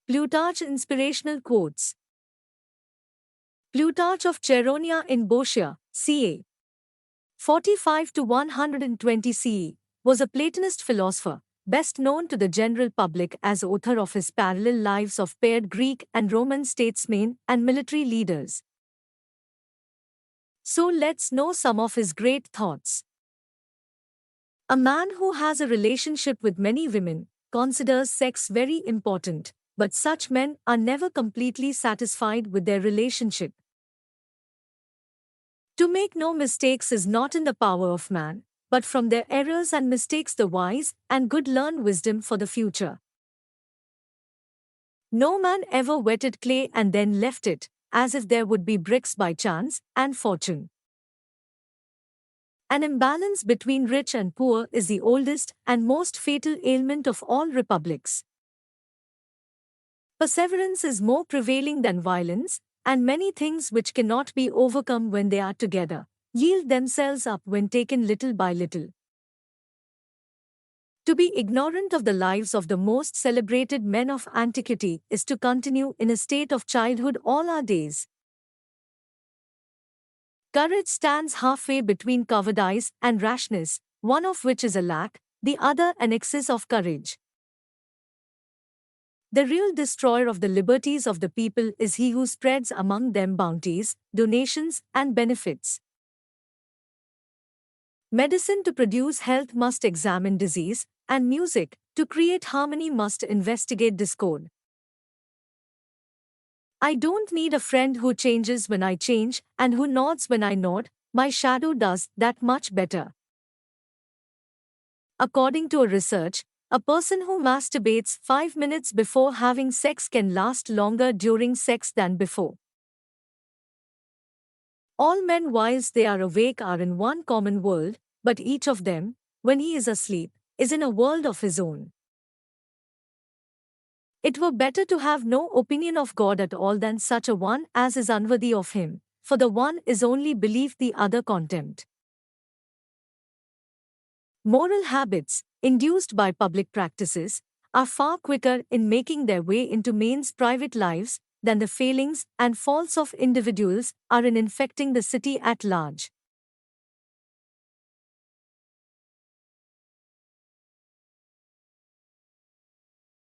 Plutarch Inspirational Quotes. Plutarch of Chaeronea in Boeotia, ca. 45 to 120 CE, was a Platonist philosopher, best known to the general public as author of his parallel lives of paired Greek and Roman statesmen and military leaders. So let's know some of his great thoughts. A man who has a relationship with many women considers sex very important, but such men are never completely satisfied with their relationship. To make no mistakes is not in the power of man, but from their errors and mistakes the wise and good learn wisdom for the future. No man ever wetted clay and then left it, as if there would be bricks by chance and fortune. An imbalance between rich and poor is the oldest and most fatal ailment of all republics. Perseverance is more prevailing than violence, and many things which cannot be overcome when they are together yield themselves up when taken little by little. To be ignorant of the lives of the most celebrated men of antiquity is to continue in a state of childhood all our days. Courage stands halfway between cowardice and rashness, one of which is a lack, the other an excess of courage. The real destroyer of the liberties of the people is he who spreads among them bounties, donations, and benefits. Medicine to produce health must examine disease, and music, to create harmony, must investigate discord. I don't need a friend who changes when I change and who nods when I nod, my shadow does that much better. According to a research, a person who masturbates 5 minutes before having sex can last longer during sex than before. All men whilst they are awake are in one common world, but each of them, when he is asleep, is in a world of his own. It were better to have no opinion of God at all than such a one as is unworthy of him, for the one is only belief, the other contempt. Moral habits, induced by public practices, are far quicker in making their way into men's private lives than the failings and faults of individuals are in infecting the city at large.